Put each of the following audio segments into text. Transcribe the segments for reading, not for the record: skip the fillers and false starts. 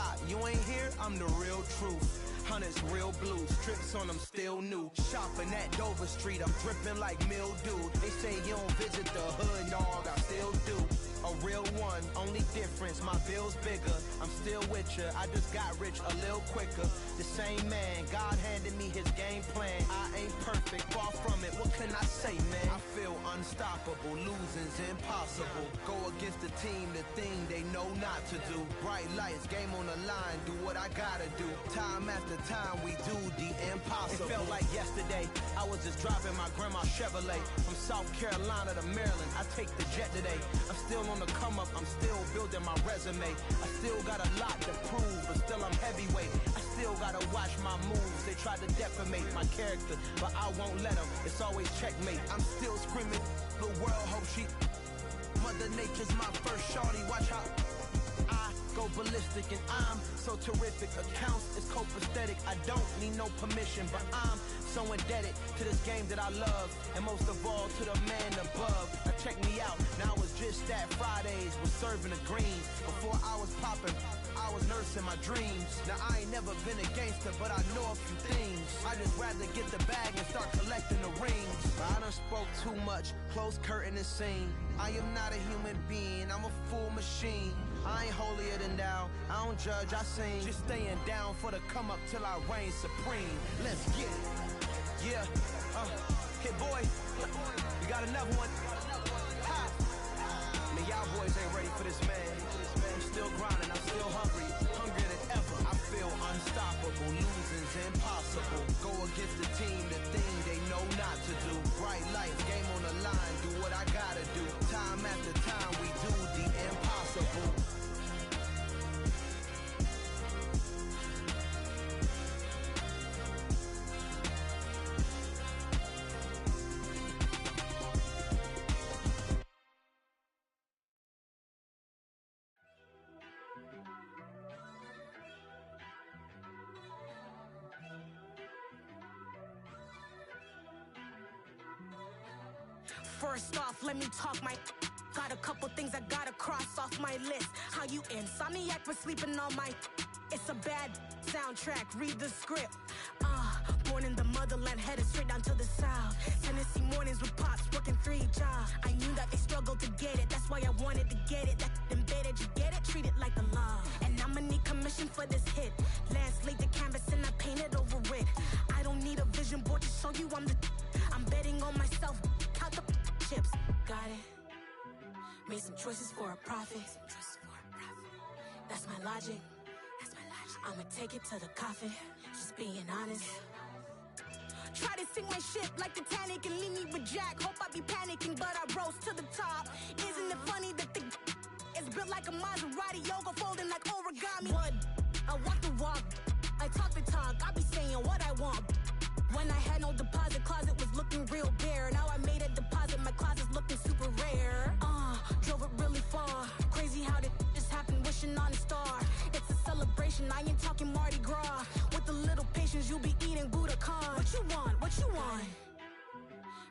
stop, you ain't here, I'm the real truth. Hundreds real blue, strips on them still new. Shopping at Dover Street, I'm dripping like mildew. They say you don't visit the hood, dog, I still do. A real one, only difference, my bill's bigger. I'm still with ya, I just got rich a little quicker. The same man, God handed me his game plan. I ain't perfect, far from it, what can I say, man? I feel unstoppable, losing's impossible. Go against the team, the thing they know not to do. Bright lights, game on the line, do what I gotta do. Time after time, we do the impossible. It felt like yesterday, I was just driving my grandma's Chevrolet. From South Carolina to Maryland, I take the jet today. I'm still on the come up, I'm still building my resume. I still got a lot to prove, but still I'm heavyweight. I still gotta watch my moves. They try to defamate my character, but I won't let them. It's always checkmate. I'm still screaming, the world hope she. Mother Nature's my first shorty, watch how I go ballistic and I'm so terrific. Accounts is copacetic, I don't need no permission, but I'm so indebted to this game that I love, and most of all to the man above. Now check me out, now it's just that Fridays was serving the greens. Before I was popping, I was nursing my dreams. Now I ain't never been a gangster, but I know a few things. I just rather get the bag and start collecting the rings. But I done spoke too much, close curtain and scene. I am not a human being, I'm a full machine. I ain't holier than thou, I don't judge, I sing. Just staying down for the come up till I reign supreme. Let's get it. Yeah, hit boy, we got another one. Ha! Man, y'all boys ain't ready for this, man. I'm still grinding, I'm still hungry, hungrier than ever. I feel unstoppable, losing's impossible. Go against the team, the thing they know not to do. Bright lights, game on the line, do what I gotta do. Time after time, we do the impossible. First off, let me talk my. Got a couple things I gotta cross off my list. How you insomniac for sleeping on my. It's a bad soundtrack, read the script. Born in the motherland, headed straight down to the south. Tennessee mornings with pops, working 3 jobs. I knew that they struggled to get it, that's why I wanted to get it. That embedded, you get it, treat it like a law. And I'ma need commission for this hit. Last laid the canvas and I painted over it. I don't need a vision board to show you I'm the. I'm betting on myself, count the chips. Got it. Made some choices for a profit. That's my logic. I'ma take it to the coffin. Just being honest. Try to sink my ship like Titanic and leave me with Jack. Hope I be panicking, but I rose to the top. Isn't it funny that the is built like a Maserati, yoga folding like origami? What? I walk the walk, I talk the talk. I be saying what I want. When I had no deposit, closet was looking real bare. Now I made a deposit, my closet's looking super rare. Drove it really far. Crazy how did this happen, wishing on a star. It's a celebration, I ain't talking Mardi Gras. With a little patience, you'll be eating Budokan. What you want? What you want?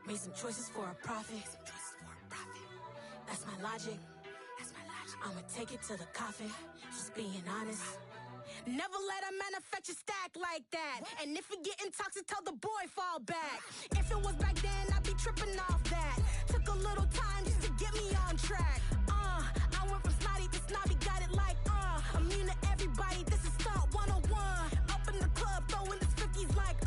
Made some choices for a profit. That's my logic. I'ma take it to the coffin. Just being honest. Never let a manufacture stack like that. And if we getting toxic, tell the boy fall back. If it was back then, I'd be tripping off that. Took a little time just to get me on track. I went from snotty to snobby, got it like immune to everybody, this is stunt 101. Up in the club, throwing this 50s like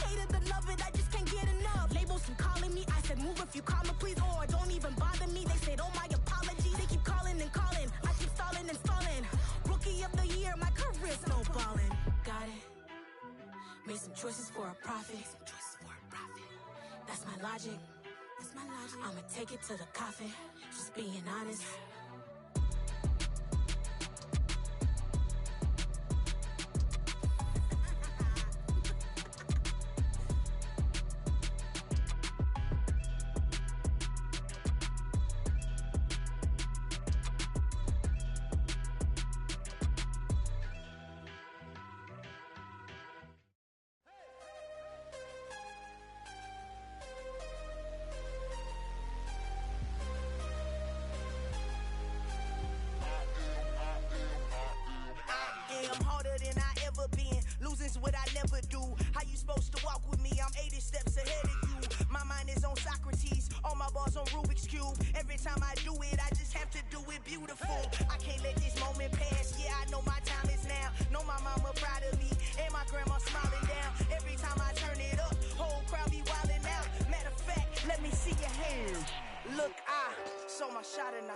hated to love it, I just can't get enough. Labels from calling me, I said move if you call me please, or don't even bother me. They said oh my apology, they keep calling and calling. I keep stalling and stalling. Rookie of the year, my career snowballing. Got it. Made some choices for a profit. That's my logic. I'ma take it to the coffin. Just being honest.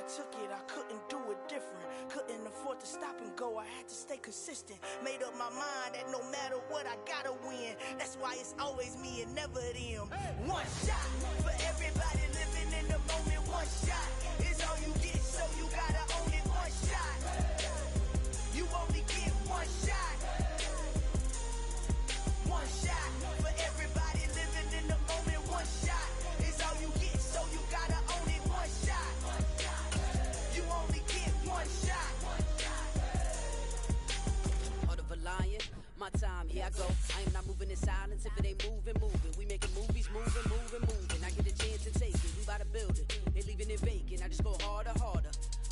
I took it, I couldn't do it different. Couldn't afford to stop and go, I had to stay consistent. Made up my mind that no matter what, I gotta win. That's why it's always me and never them. One shot for everybody living in the moment. One shot is all you get, so you gotta own it. One shot, you only get one shot. One shot for everybody living in the moment. One shot is all you get, so you gotta own it. One shot, you only get one shot. Heart of a lion, my time, here I go. I am not moving in silence if it ain't moving. We making movies, moving. I get a chance to take it, we bout to build it. They leaving it vacant, I just go harder.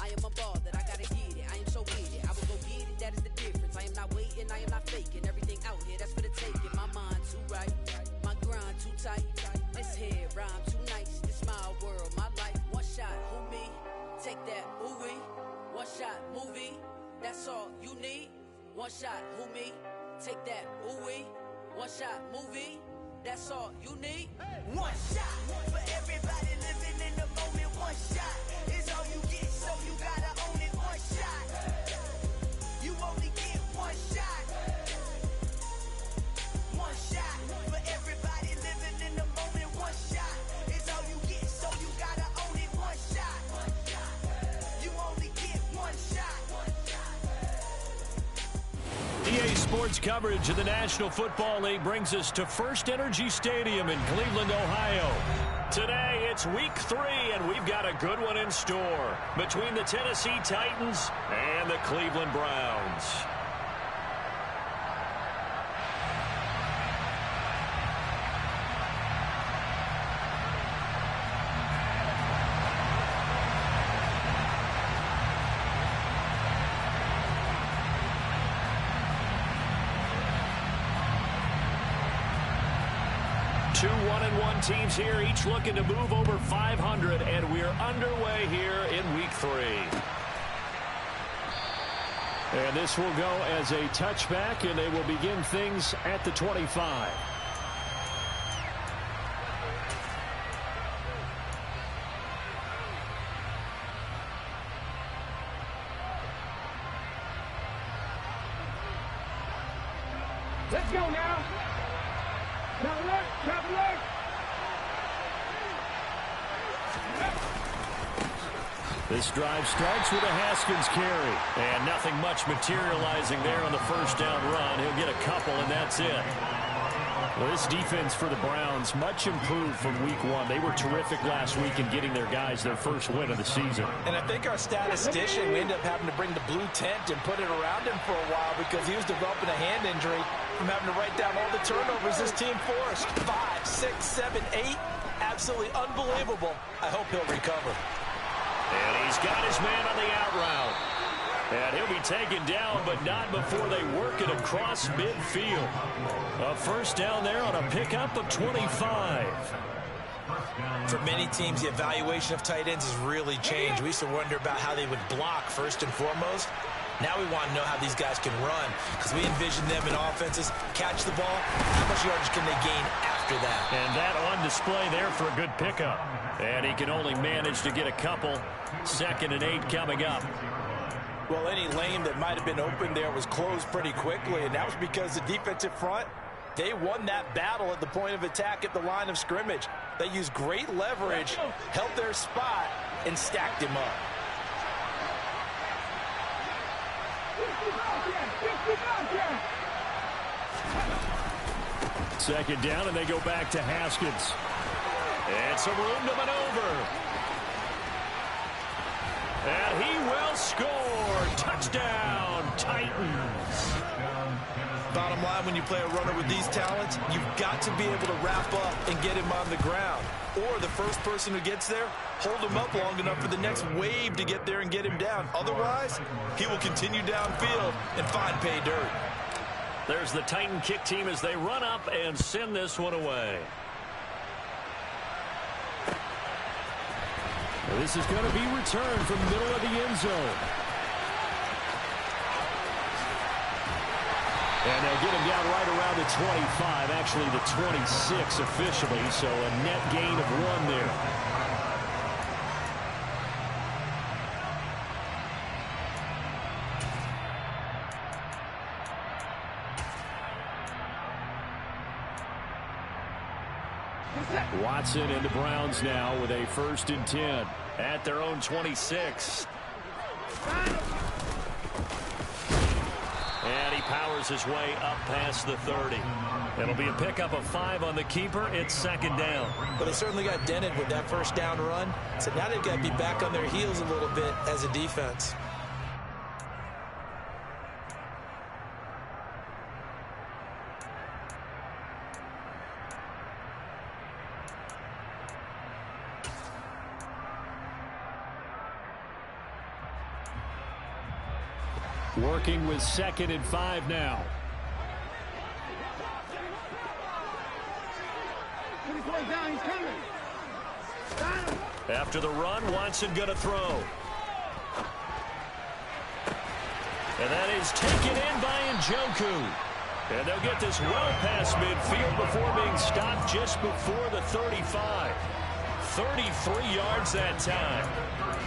I am unbothered, I gotta get it. I am so with it, I will go get it, that is the difference. I am not waiting, I am not faking. Everything out here, that's for the taking. My mind too right, my grind too tight. This here rhyme too nice, this my world, my life. One shot, who me? Take that, ooh-wee. One shot, movie, that's all you need. One shot, who me? Take that, ooh-wee. One shot, movie, that's all you need. One shot for everybody living in the moment. One shot is all you get, so you gotta own it. One shot, you only get one shot. One shot for everybody living in the moment. One shot is all you get, so you gotta own it. One shot, you only get one shot. EA Sports coverage of the National Football League brings us to First Energy Stadium in Cleveland, Ohio. Today, it's Week 3, and we've got a good one in store between the Tennessee Titans and the Cleveland Browns. Two 1-1 teams here, each looking to move over 500, and we're underway here in Week 3. And this will go as a touchback, and they will begin things at the 25. Let's go now. Traveler. This drive starts with a Haskins carry, and nothing much materializing there on the first down run. He'll get a couple, and that's it. Well, this defense for the Browns, much improved from Week 1. They were terrific last week in getting their guys their first win of the season. And I think our statistician, we ended up having to bring the blue tent and put it around him for a while because he was developing a hand injury from having to write down all the turnovers this team forced. 5, 6, 7, 8. Absolutely unbelievable. I hope he'll recover. And he's got his man on the out route. And he'll be taken down, but not before they work it across midfield. A first down there on a pickup of 25. For many teams, the evaluation of tight ends has really changed. We used to wonder about how they would block first and foremost. Now we want to know how these guys can run because we envision them in offenses, catch the ball, how much yardage can they gain after that? And that on display there for a good pickup. And he can only manage to get a couple. 2nd and 8 coming up. Well, any lane that might have been open there was closed pretty quickly, and that was because the defensive front, they won that battle at the point of attack at the line of scrimmage. They used great leverage, held their spot, and stacked him up. Second down, and they go back to Haskins. And some room to maneuver. And he will score. Touchdown, Titans. Bottom line, when you play a runner with these talents, you've got to be able to wrap up and get him on the ground. Or the first person who gets there, hold him up long enough for the next wave to get there and get him down. Otherwise, he will continue downfield and find pay dirt. There's the Titan kick team as they run up and send this one away. This is going to be returned from the middle of the end zone. And they'll get him down right around the 25, actually the 26 officially, so a net gain of 1 there. Watson and the Browns now with a 1st and 10 at their own 26. And he powers his way up past the 30. It'll be a pickup of 5 on the keeper. It's 2nd down. But they certainly got dented with that 1st down run. So now they've got to be back on their heels a little bit as a defense. Working with 2nd and 5 now. After the run, Watson going to throw. And that is taken in by Njoku. And they'll get this well past midfield before being stopped just before the 35. 33 yards that time.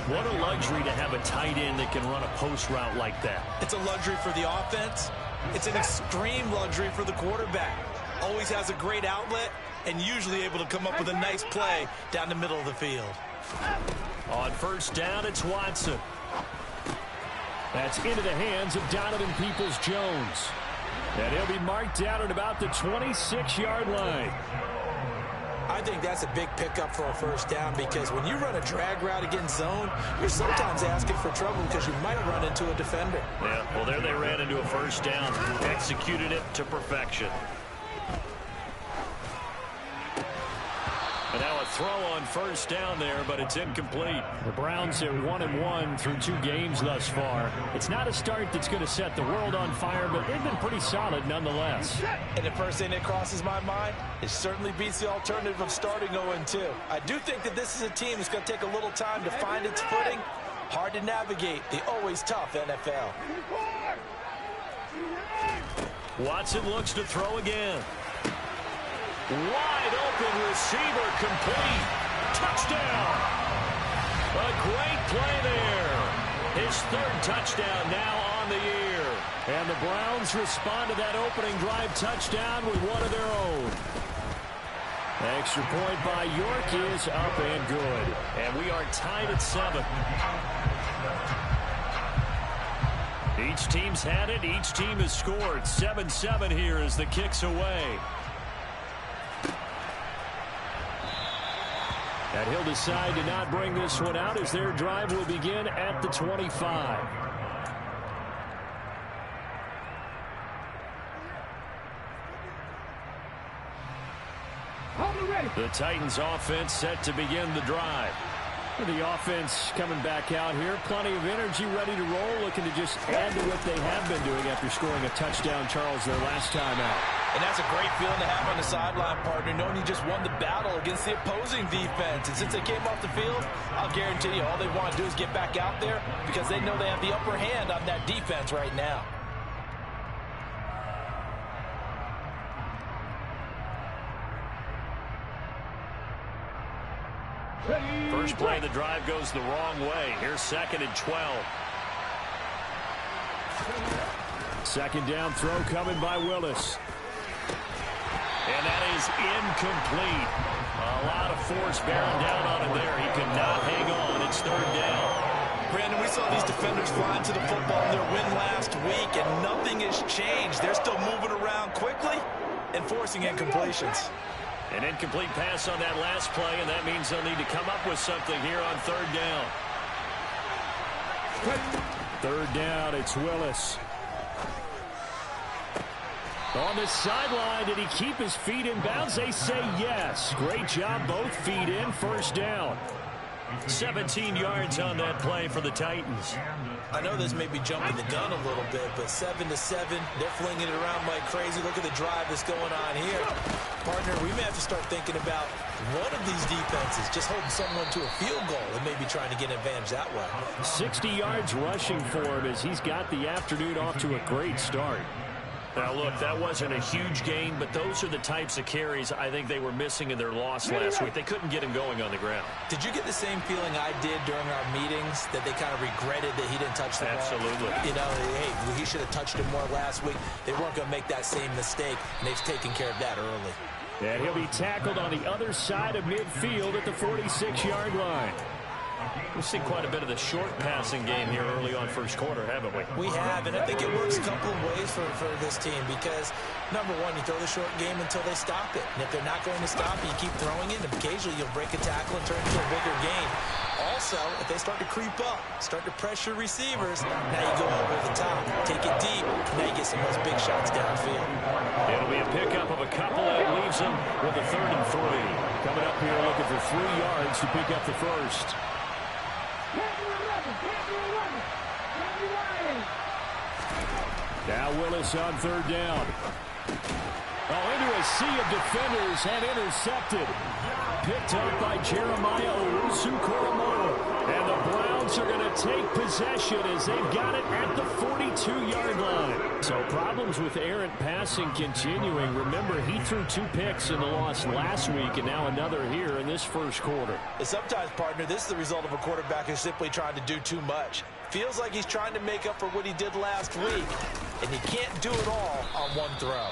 What a luxury to have a tight end that can run a post route like that. It's a luxury for the offense. It's an extreme luxury for the quarterback. Always has a great outlet and usually able to come up with a nice play down the middle of the field. On 1st down, it's Watson. That's into the hands of Donovan Peoples-Jones. And he'll be marked down at about the 26-yard line. I think that's a big pickup for a 1st down because when you run a drag route against zone, you're sometimes asking for trouble because you might run into a defender. Yeah, well, there they ran into a 1st down. Executed it to perfection. And now a throw on 1st down there, but it's incomplete. The Browns are 1-1 through 2 games thus far. It's not a start that's going to set the world on fire, but they've been pretty solid nonetheless. And the first thing that crosses my mind, it certainly beats the alternative of starting 0-2. I do think that this is a team that's going to take a little time to find its footing. Hard to navigate the always tough NFL. Watson looks to throw again. Wide open receiver, complete. Touchdown. A great play there. His 3rd touchdown now on the year. And the Browns respond to that opening drive touchdown with one of their own. Extra point by York is up and good. And we are tied at 7. Each team's had it. Each team has scored. 7-7 here as the kick's away. And he'll decide to not bring this one out as their drive will begin at the 25. The Titans offense set to begin the drive. The offense coming back out here. Plenty of energy, ready to roll, looking to just add to what they have been doing after scoring a touchdown, Charles, their last time out. And that's a great feeling to have on the sideline, partner, knowing you just won the battle against the opposing defense. And since they came off the field, I'll guarantee you all they want to do is get back out there because they know they have the upper hand on that defense right now. First play of the drive goes the wrong way. Here's 2nd and 12. 2nd down throw coming by Willis. And that is incomplete. A lot of force bearing down on him there. He could not hang on. It's 3rd down. Brandon, we saw these defenders flying to the football in their win last week, and nothing has changed. They're still moving around quickly and forcing incompletions. An incomplete pass on that last play, and that means they'll need to come up with something here on 3rd down. 3rd down, it's Willis. On the sideline, did he keep his feet in bounds? They say yes. Great job, both feet in, 1st down. 17 yards on that play for the Titans. I know this may be jumping the gun a little bit, but 7-7, they're flinging it around like crazy. Look at the drive that's going on here. Partner, we may have to start thinking about one of these defenses just holding someone to a field goal and maybe trying to get an advantage that way. 60 yards rushing for him as he's got the afternoon off to a great start. Now, look, that wasn't a huge gain, but those are the types of carries I think they were missing in their loss last week. They couldn't get him going on the ground. Did you get the same feeling I did during our meetings, that they kind of regretted that he didn't touch the ball? Absolutely. You know, hey, he should have touched it more last week. They weren't going to make that same mistake, and they've taken care of that early. And he'll be tackled on the other side of midfield at the 46-yard line. We've seen quite a bit of the short passing game here early on first quarter, haven't we? We have, and I think it works a couple of ways for this team because, number one, you throw the short game until they stop it. And if they're not going to stop it, you keep throwing it, and occasionally you'll break a tackle and turn it into a bigger gain. Also, if they start to creep up, start to pressure receivers, now you go over the top, take it deep, now you get some of those big shots downfield. It'll be a pickup of a couple that leaves them with a 3rd and 3. Coming up here looking for 3 yards to pick up the first. Now Willis on 3rd down. Oh, into a sea of defenders and intercepted. Picked up by Jeremiah Owusu-Koramoah. And the Browns are going to take possession as they've got it at the 42-yard line. So problems with errant passing continuing. Remember, he threw 2 picks in the loss last week and now another here in this first quarter. And sometimes, partner, this is the result of a quarterback who's simply trying to do too much. Feels like he's trying to make up for what he did last week. And he can't do it all on one throw.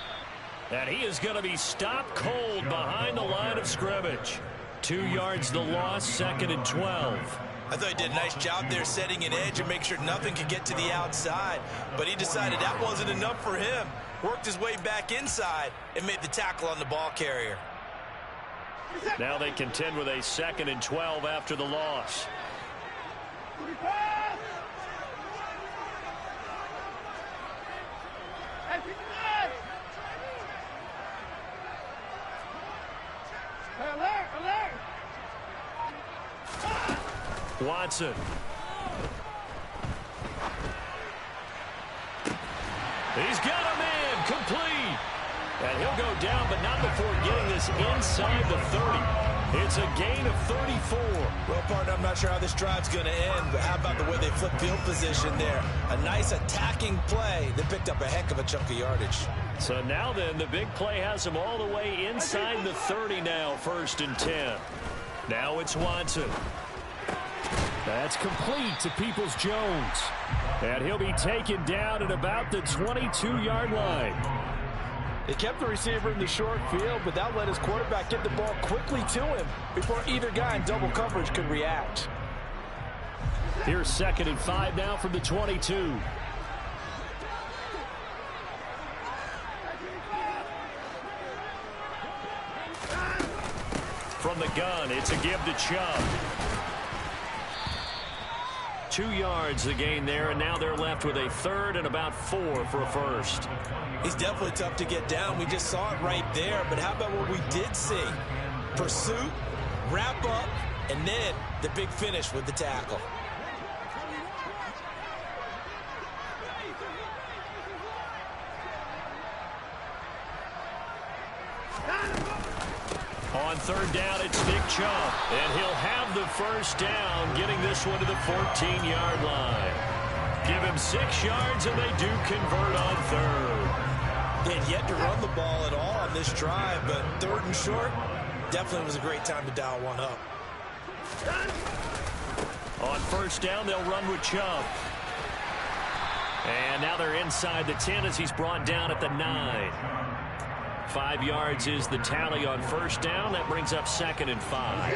And he is going to be stopped cold behind the line of scrimmage. 2 yards the loss, 2nd and 12. I thought he did a nice job there setting an edge and make sure nothing could get to the outside. But he decided that wasn't enough for him. Worked his way back inside and made the tackle on the ball carrier. Now they contend with a 2nd and 12 after the loss. Watson. He's got a man complete. And he'll go down, but not before getting this inside the 30. It's a gain of 34. Well, partner, I'm not sure how this drive's going to end, but how about the way they flip field position there? A nice attacking play that picked up a heck of a chunk of yardage. So now then, the big play has him all the way inside the 30 now, 1st and 10. Now it's Watson. That's complete to Peoples-Jones. And he'll be taken down at about the 22-yard line. They kept the receiver in the short field, but that let his quarterback get the ball quickly to him before either guy in double coverage could react. Here's 2nd and 5 now from the 22. From the gun, it's a give to Chubb. 2 yards the gain there, and now they're left with a 3rd and about 4 for a first. He's definitely tough to get down. We just saw it right there, but how about what we did see? Pursuit, wrap up, and then the big finish with the tackle. On 3rd down, it's Nick Chubb, and he'll have the first down, getting this one to the 14-yard line. Give him 6 yards, and they do convert on 3rd. They had yet to run the ball at all on this drive, but 3rd and short definitely was a great time to dial one up. On 1st down, they'll run with Chubb. And now they're inside the 10 as he's brought down at the 9. 5 yards is the tally on 1st down. That brings up 2nd and 5.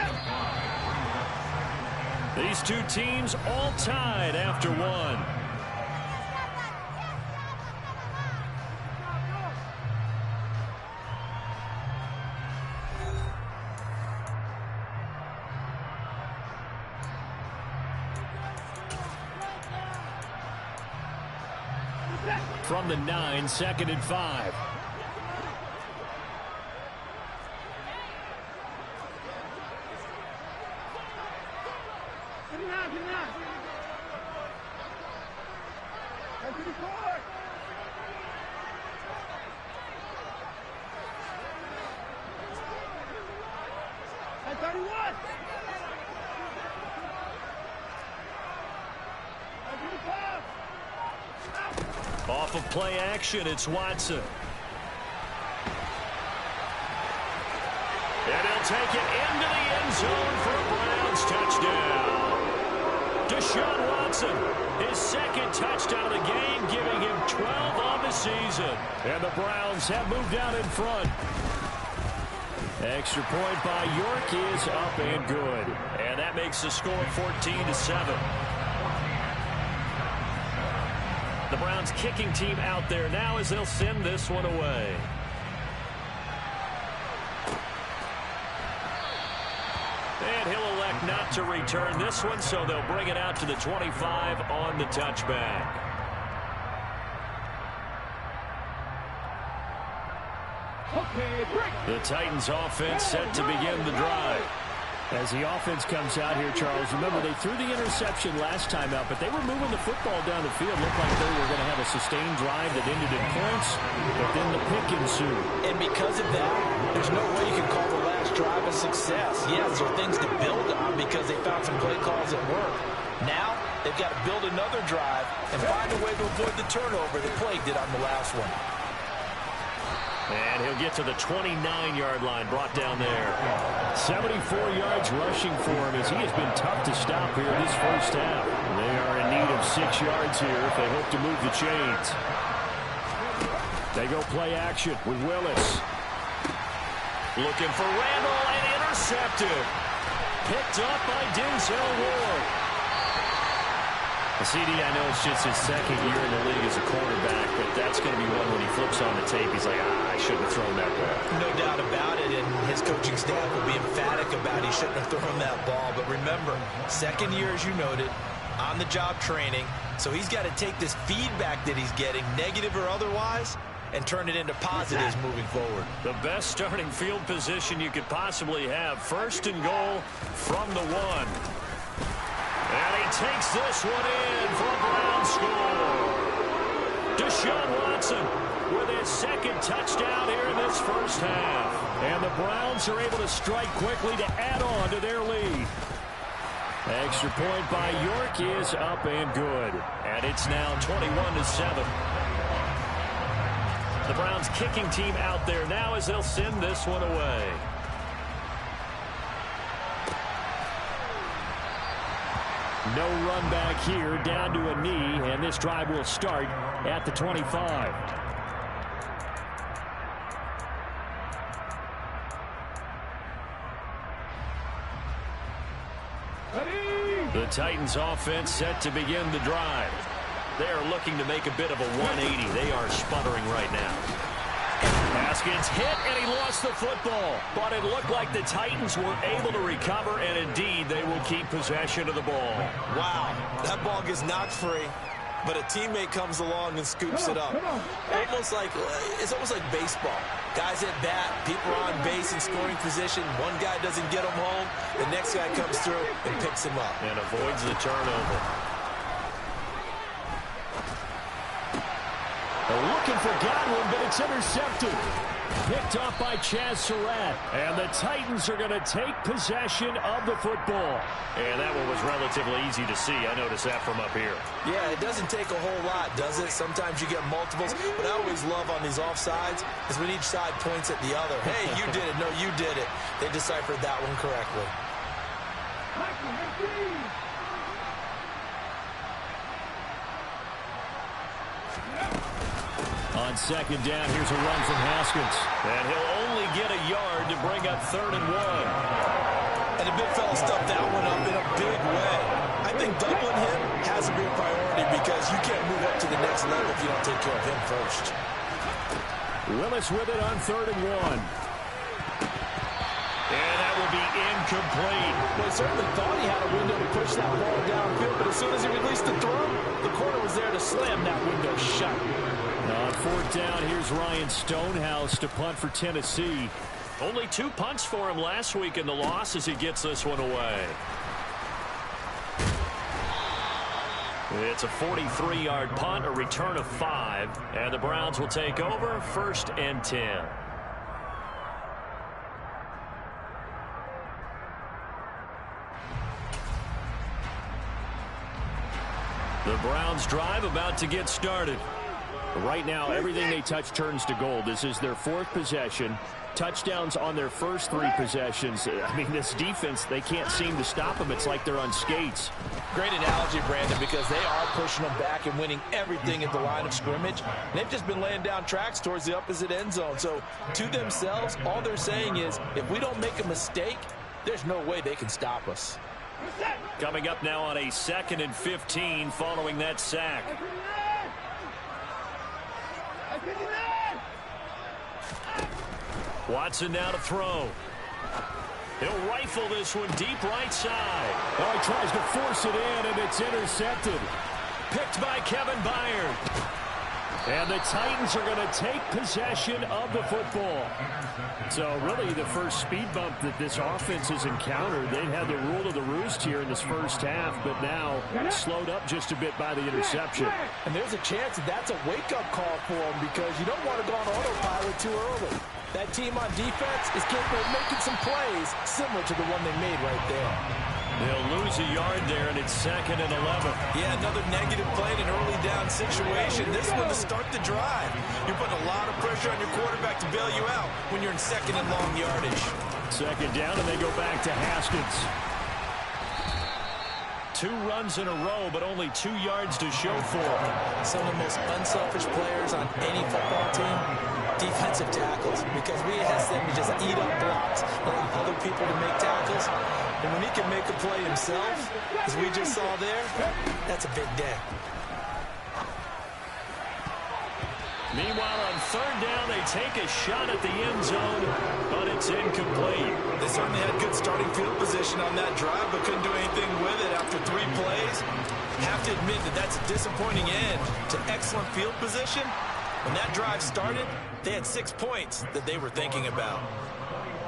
These two teams all tied after 1. From the 9, 2nd and 5. Off of play action, it's Watson. And he'll take it into the end zone for a Browns touchdown. Deshaun Watson, his 2nd touchdown of the game, giving him 12 on the season. And the Browns have moved out in front. Extra point by York is up and good. And that makes the score 14-7. The Browns kicking team out there now as they'll send this one away. And he'll elect not to return this one, so they'll bring it out to the 25 on the touchback. The Titans offense set to begin the drive. As the offense comes out here, Charles, remember they threw the interception last time out, but they were moving the football down the field. Looked like they were going to have a sustained drive that ended in points, but then the pick ensued. And because of that, there's no way you can call the last drive a success. Yes, there are things to build on because they found some play calls that work. Now, they've got to build another drive and find a way to avoid the turnover that plagued it on the last one. And he'll get to the 29-yard line, brought down there. 74 yards rushing for him as he has been tough to stop here in this first half. They are in need of 6 yards here if they hope to move the chains. They go play action with Willis. Looking for Randall and intercepted. Picked up by Denzel Ward. CD, I know it's just his second year in the league as a quarterback, but that's going to be one when he flips on the tape. He's like, I shouldn't have thrown that ball. No doubt about it, and his coaching staff will be emphatic about he shouldn't have thrown that ball. But remember, second year, as you noted, on-the-job training, so he's got to take this feedback that he's getting, negative or otherwise, and turn it into positives moving forward. The best starting field position you could possibly have. First and goal from the 1. And he takes this one in for a Brown score. Deshaun Watson with his second touchdown here in this first half. And the Browns are able to strike quickly to add on to their lead. Extra point by York is up and good. And it's now 21-7. The Browns kicking team out there now as they'll send this one away. No run back here, down to a knee, and this drive will start at the 25. The Titans offense set to begin the drive. They are looking to make a bit of a 180. They are sputtering right now. Haskins hit, and he lost the football. But it looked like the Titans were able to recover, and indeed, they will keep possession of the ball. Wow, that ball gets knocked free, but a teammate comes along and scoops it up. It's almost like baseball. Guys at bat, people are on base in scoring position. One guy doesn't get him home. The next guy comes through and picks him up. And avoids the turnover. They're looking for Godwin, but it's intercepted. Picked off by Chaz Surratt. And the Titans are going to take possession of the football. And that one was relatively easy to see. I noticed that from up here. Yeah, it doesn't take a whole lot, does it? Sometimes you get multiples. But I always love on these offsides is when each side points at the other. Hey, you did it. No, you did it. They deciphered that one correctly. On second down, here's a run from Haskins. And he'll only get a yard to bring up 3rd and 1. And the big fella stuffed that one up in a big way. I think doubling him has to be a priority because you can't move up to the next level if you don't take care of him first. Willis with it on 3rd and 1. And that will be incomplete. Well, he certainly thought he had a window to push that ball downfield, but as soon as he released the throw, the corner was there to slam that window shut. On 4th down, here's Ryan Stonehouse to punt for Tennessee. Only 2 punts for him last week in the loss as he gets this one away. It's a 43-yard punt, a return of 5, and the Browns will take over 1st and 10. The Browns drive about to get started. Right now, everything they touch turns to gold. This is their 4th possession. Touchdowns on their first 3 possessions. I mean, this defense, they can't seem to stop them. It's like they're on skates. Great analogy, Brandon, because they are pushing them back and winning everything at the line of scrimmage. They've just been laying down tracks towards the opposite end zone. So to themselves, all they're saying is, if we don't make a mistake, there's no way they can stop us. Coming up now on a 2nd and 15 following that sack. Watson now to throw. He'll rifle this one deep right side. Oh, he tries to force it in, and it's intercepted. Picked by Kevin Byard. And the Titans are going to take possession of the football. So really the first speed bump that this offense has encountered. They've had the rule of the roost here in this first half, but now slowed up just a bit by the interception. And there's a chance that that's a wake-up call for them, because you don't want to go on autopilot too early. That team on defense is capable of making some plays similar to the one they made right there. They'll lose a yard there, and it's 2nd and 11. Yeah, another negative play in an early down situation. This one to start the drive. You're putting a lot of pressure on your quarterback to bail you out when you're in 2nd and long yardage. 2nd down, and they go back to Haskins. 2 runs in a row, but only 2 yards to show for it. Some of the most unselfish players on any football team, defensive tackles, because we ask them to just eat up blocks, allowing other people to make tackles. And when he can make a play himself, as we just saw there, that's a big day. Meanwhile, on 3rd down, they take a shot at the end zone, but it's incomplete. They certainly had good starting field position on that drive, but couldn't do anything with it after 3 plays. Have to admit that that's a disappointing end to excellent field position. When that drive started, they had 6 points that they were thinking about.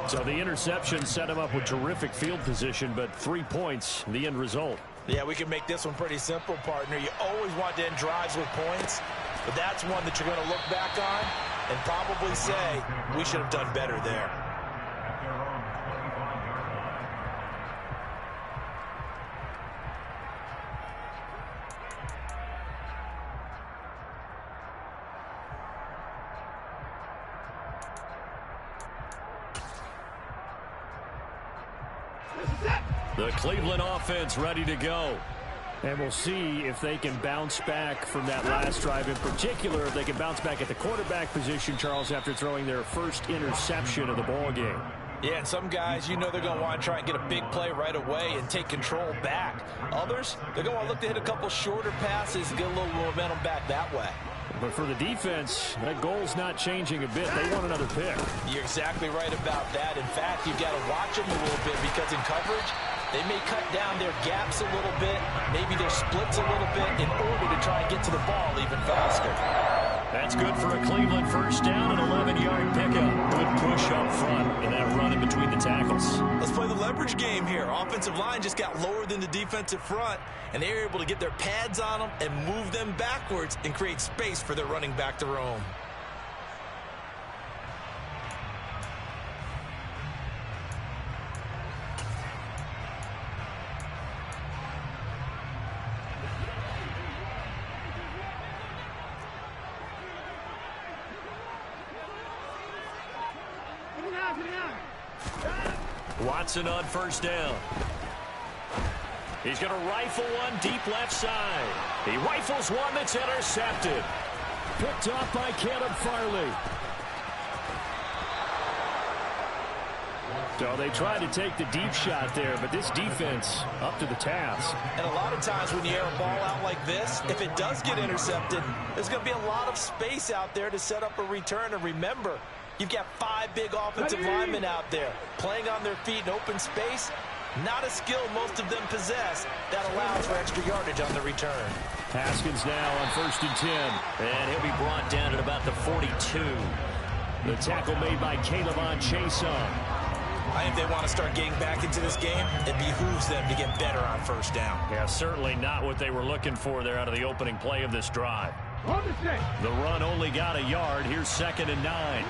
So the interception set him up with terrific field position, but 3 points, the end result. Yeah, we can make this one pretty simple, partner. You always want to end drives with points, but that's one that you're going to look back on and probably say, we should have done better there. The Cleveland offense ready to go. And we'll see if they can bounce back from that last drive. In particular, if they can bounce back at the quarterback position, Charles, after throwing their first interception of the ball game. Yeah, and some guys, you know they're going to want to try and get a big play right away and take control back. Others, they're going to want to look to hit a couple shorter passes and get a little momentum back that way. But for the defense, that goal's not changing a bit. They want another pick. You're exactly right about that. In fact, you've got to watch them a little bit, because in coverage, they may cut down their gaps a little bit, maybe their splits a little bit, in order to try and get to the ball even faster. That's good for a Cleveland first down, an 11-yard pickup. Good push up front in that run in between the tackles. Let's play the leverage game here. Offensive line just got lower than the defensive front, and they were able to get their pads on them and move them backwards and create space for their running back to roam. Watson on first down. He's going to rifle one deep left side. He rifles one that's intercepted. Picked off by Caleb Farley. So they tried to take the deep shot there, but this defense up to the task. And a lot of times when you air a ball out like this, if it does get intercepted, there's going to be a lot of space out there to set up a return. And remember, you've got 5 big offensive linemen out there playing on their feet in open space. Not a skill most of them possess that allows for extra yardage on the return. Haskins now on 1st and 10. And he'll be brought down at about the 42. The tackle made by Caleb on Chason. I think they want to start getting back into this game. It behooves them to get better on first down. Yeah, certainly not what they were looking for there out of the opening play of this drive. The run only got a yard. Here's 2nd and 9.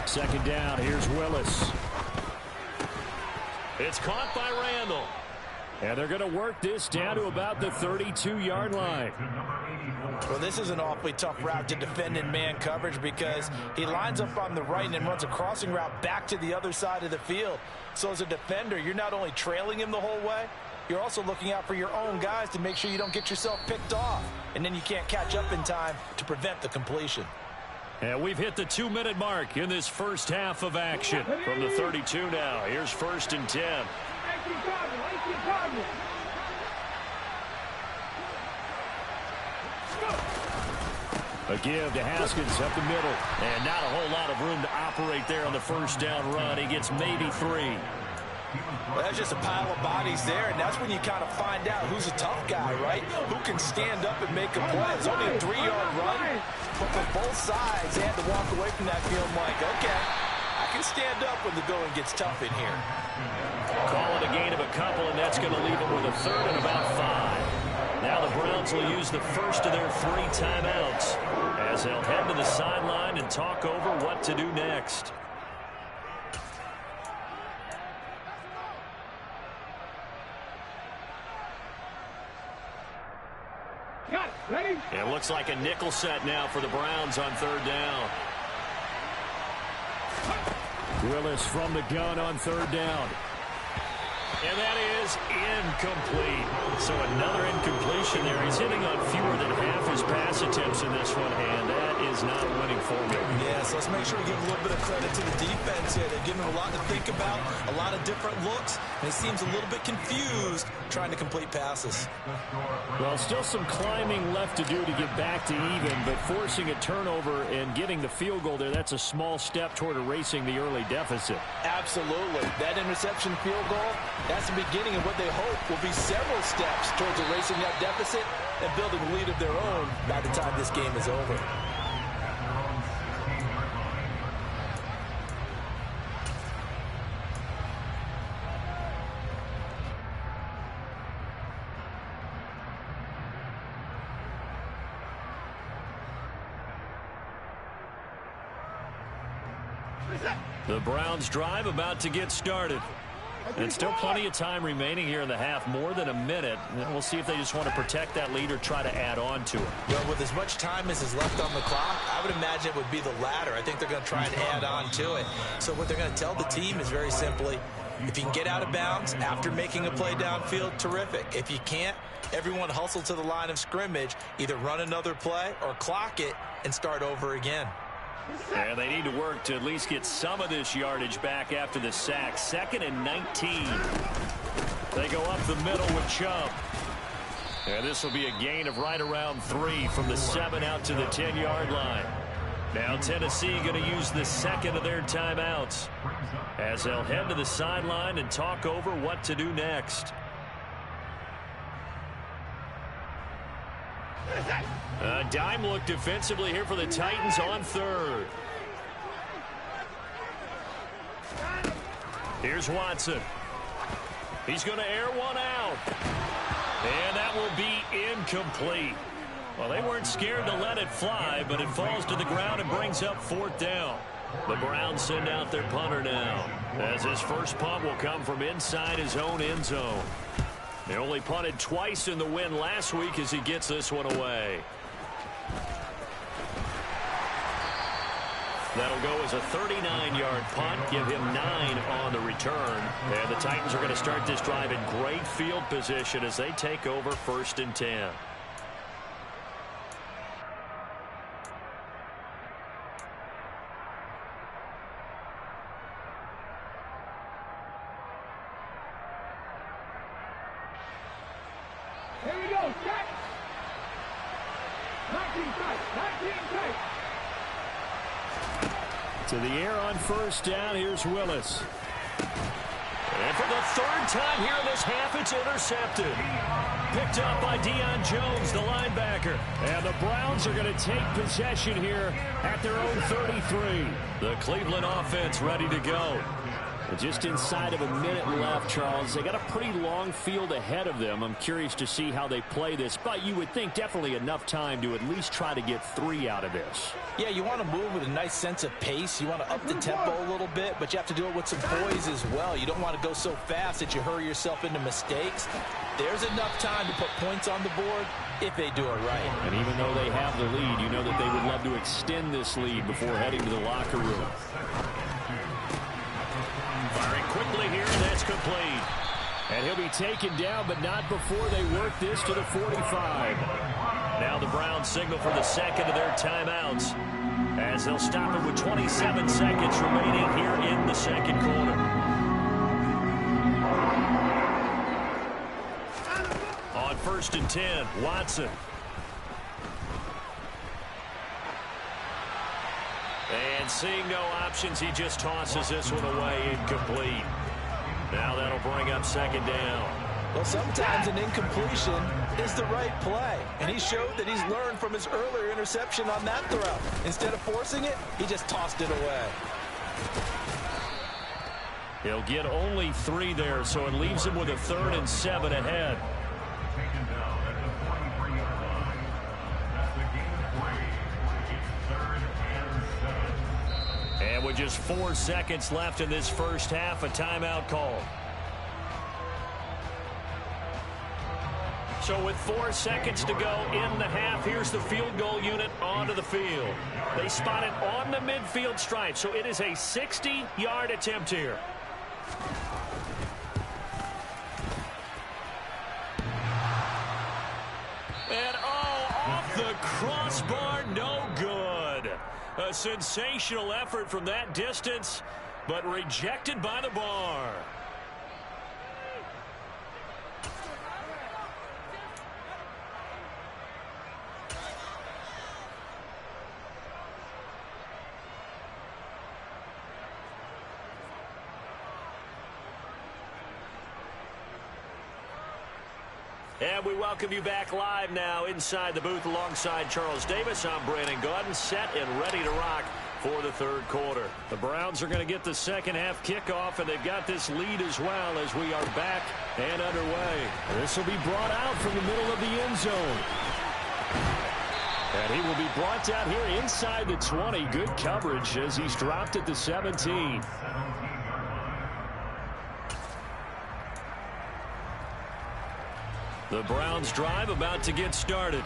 Second down, here's Willis. It's caught by Randall. And they're going to work this down to about the 32-yard line. Well, this is an awfully tough route to defend in man coverage because he lines up on the right and then runs a crossing route back to the other side of the field. So as a defender, you're not only trailing him the whole way, you're also looking out for your own guys to make sure you don't get yourself picked off. And then you can't catch up in time to prevent the completion. And we've hit the 2-minute mark in this first half of action. From the 32 now, here's 1st and 10. A give to Haskins up the middle. And not a whole lot of room to operate there on the first down run. He gets maybe 3. Well, that's just a pile of bodies there, and that's when you kind of find out who's a tough guy, right? Who can stand up and make a play. It's only a 3-yard run, but for both sides, they had to walk away from that feeling like, okay, I can stand up when the going gets tough in here. Call it a gain of a couple, and that's going to leave them with a 3rd and about 5. Now the Browns will use the first of their 3 timeouts as they'll head to the sideline and talk over what to do next. It looks like a nickel set now for the Browns on 3rd down. Willis from the gun on 3rd down. And that is incomplete. So another incompletion there. He's hitting on fewer than half his pass attempts in this one, and that is not a winning formula. Yeah, so let's make sure we give a little bit of credit to the defense here. They're giving him a lot to think about, a lot of different looks, and he seems a little bit confused trying to complete passes. Well, still some climbing left to do to get back to even, but forcing a turnover and getting the field goal there, that's a small step toward erasing the early deficit. Absolutely. That interception field goal, that's the beginning of what they hope will be several steps towards erasing that deficit and building a lead of their own by the time this game is over. The Browns drive about to get started. And still plenty of time remaining here in the half, more than a minute. And we'll see if they just want to protect that lead or try to add on to it. Well, with as much time as is left on the clock, I would imagine it would be the latter. I think they're going to try and add on to it. So what they're going to tell the team is very simply, if you can get out of bounds after making a play downfield, terrific. If you can't, everyone hustle to the line of scrimmage, either run another play or clock it and start over again. And they need to work to at least get some of this yardage back after the sack. 2nd and 19. They go up the middle with Chubb. And this will be a gain of right around 3 from the 7 out to the 10-yard line. Now Tennessee going to use the 2nd of their timeouts as they'll head to the sideline and talk over what to do next. Dime look defensively here for the Titans on 3rd. Here's Watson. He's going to air one out. And that will be incomplete. Well, they weren't scared to let it fly, but it falls to the ground and brings up 4th down. The Browns send out their punter now, as his first punt will come from inside his own end zone. They only punted twice in the win last week as he gets this one away. That'll go as a 39-yard punt, give him 9 on the return. And the Titans are going to start this drive in great field position as they take over 1st and 10. Here we go, set. 19 tight, 19 tight. To the air on 1st down, here's Willis. And for the 3rd time here in this half, it's intercepted. Picked up by Deion Jones, the linebacker. And the Browns are going to take possession here at their own 33. The Cleveland offense ready to go. Just inside of a minute left, Charles. They got a pretty long field ahead of them. I'm curious to see how they play this, but you would think definitely enough time to at least try to get 3 out of this. Yeah, you want to move with a nice sense of pace. You want to up the tempo a little bit, but you have to do it with some poise as well. You don't want to go so fast that you hurry yourself into mistakes. There's enough time to put points on the board if they do it right. And even though they have the lead, you know that they would love to extend this lead before heading to the locker room. Firing quickly here, and that's complete. And he'll be taken down, but not before they work this to the 45. Now the Browns signal for the second of their timeouts, as they'll stop it with 27 seconds remaining here in the second quarter. On 1st and 10, Watson. And seeing no options, he just tosses this one away, incomplete. Now that'll bring up 2nd down. Well, sometimes an incompletion is the right play, and he showed that he's learned from his earlier interception on that throw. Instead of forcing it, he just tossed it away. He'll get only 3 there, so it leaves him with a 3rd and 7 ahead. And with just 4 seconds left in this first half, a timeout call. So with 4 seconds to go in the half, here's the field goal unit onto the field. They spot it on the midfield stripe, so it is a 60-yard attempt here. And off the crossbar, no good. A sensational effort from that distance, but rejected by the bar. And we welcome you back live now inside the booth alongside Charles Davis. I'm Brandon Gaudin, set and ready to rock for the 3rd quarter. The Browns are going to get the second half kickoff, and they've got this lead as well as we are back and underway. This will be brought out from the middle of the end zone. And he will be brought down here inside the 20. Good coverage as he's dropped at the 17. The Browns drive about to get started.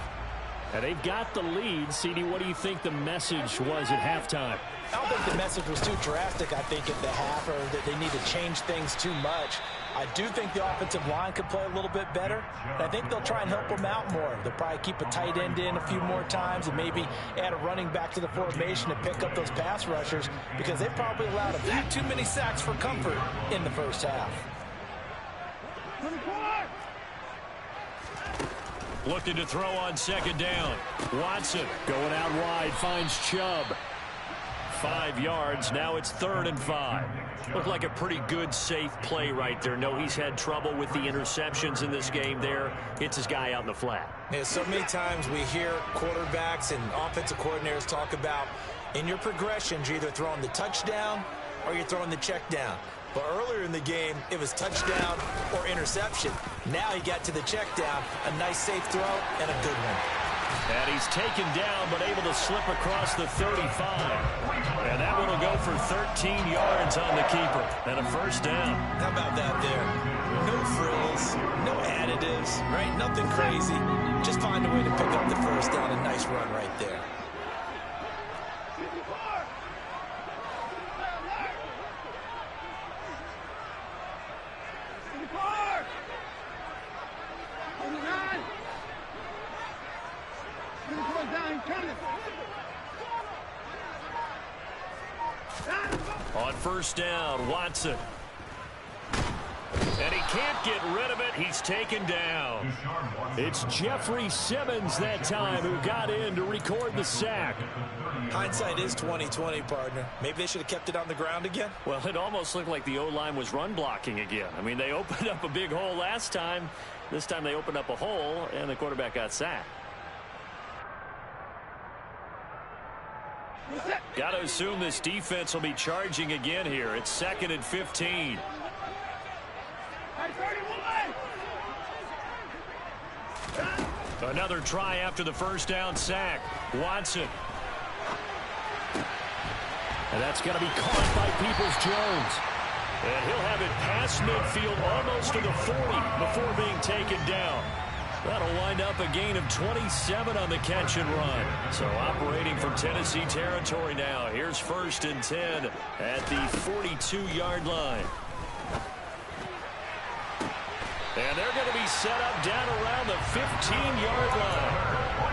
And they've got the lead. CD, what do you think the message was at halftime? I don't think the message was too drastic, I think, at the half, or that they need to change things too much. I do think the offensive line could play a little bit better, and I think they'll try and help them out more. They'll probably keep a tight end in a few more times and maybe add a running back to the formation to pick up those pass rushers, because they probably allowed a few too many sacks for comfort in the first half. Looking to throw on 2nd down. Watson going out wide, finds Chubb. 5 yards. Now it's 3rd and 5. Looked like a pretty good, safe play right there. No, he's had trouble with the interceptions in this game there. Hits his guy out in the flat. Yeah, so many times we hear quarterbacks and offensive coordinators talk about in your progressions, you're either throwing the touchdown or you're throwing the check down. But earlier in the game, it was touchdown or interception. Now he got to the check down, a nice safe throw, and a good one. And he's taken down, but able to slip across the 35. And that one will go for 13 yards on the keeper. And a 1st down. How about that there? No frills, no additives, right? Nothing crazy. Just find a way to pick up the 1st down. A nice run right there. On 1st down, Watson. And he can't get rid of it. He's taken down. It's Jeffrey Simmons that time who got in to record the sack. Hindsight is 20/20, partner. Maybe they should have kept it on the ground again. Well, it almost looked like the O-line was run blocking again. I mean, they opened up a big hole last time. This time they opened up a hole, and the quarterback got sacked. Got to assume this defense will be charging again here. It's 2nd and 15. Another try after the first down sack. Watson. And that's going to be caught by Peoples-Jones. And he'll have it past midfield almost to the 40 before being taken down. That'll wind up a gain of 27 on the catch and run. So operating from Tennessee territory now. Here's 1st and 10 at the 42-yard line. And they're going to be set up down around the 15-yard line.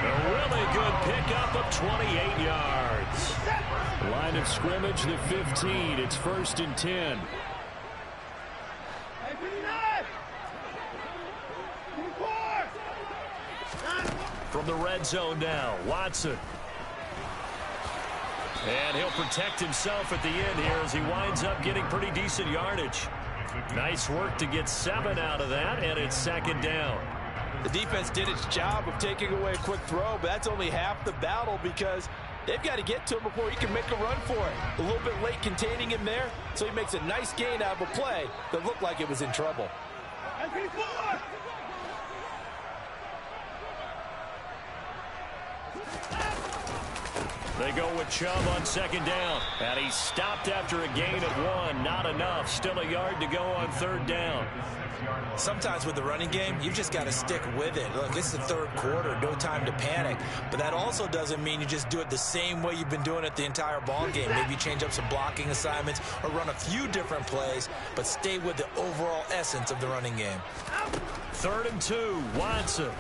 A really good pickup of 28 yards. Line of scrimmage, the 15. It's 1st and 10. From the red zone now, Watson. And he'll protect himself at the end here as he winds up getting pretty decent yardage. Nice work to get 7 out of that, and it's 2nd down. The defense did its job of taking away a quick throw, but that's only half the battle because they've got to get to him before he can make a run for it. A little bit late containing him there, so he makes a nice gain out of a play that looked like it was in trouble. They go with Chubb on 2nd down. And he's stopped after a gain of 1. Not enough. Still a yard to go on 3rd down. Sometimes with the running game, you've just got to stick with it. Look, this is the 3rd quarter. No time to panic. But that also doesn't mean you just do it the same way you've been doing it the entire ball game. Maybe change up some blocking assignments or run a few different plays, but stay with the overall essence of the running game. 3rd and 2. Watson.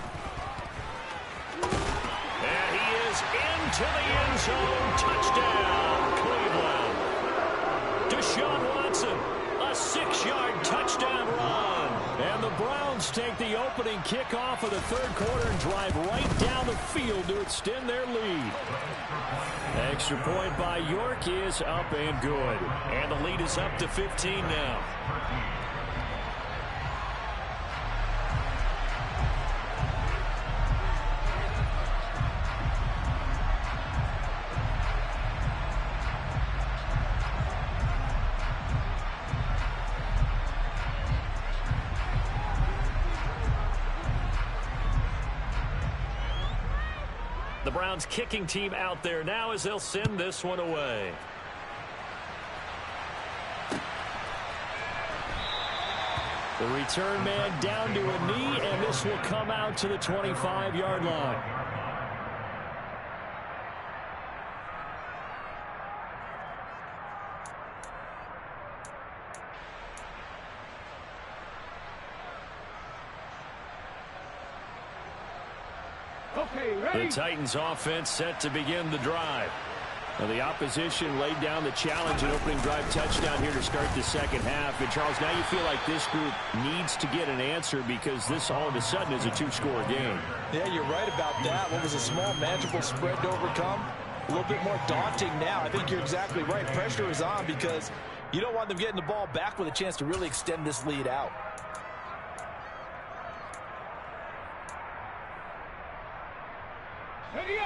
And he is into the end zone. Touchdown, Cleveland. Deshaun Watson, a 6-yard touchdown run. And the Browns take the opening kickoff of the 3rd quarter and drive right down the field to extend their lead. Extra point by York is up and good. And the lead is up to 15 now. The Browns kicking team out there now as they'll send this one away. The return man down to a knee, and this will come out to the 25-yard line. The Titans offense set to begin the drive. Well, the opposition laid down the challenge and opening drive touchdown here to start the 2nd half. And, Charles, now you feel like this group needs to get an answer because this all of a sudden is a 2-score game. Yeah, you're right about that. What was a small, manageable spread to overcome? A little bit more daunting now. I think you're exactly right. Pressure is on because you don't want them getting the ball back with a chance to really extend this lead out.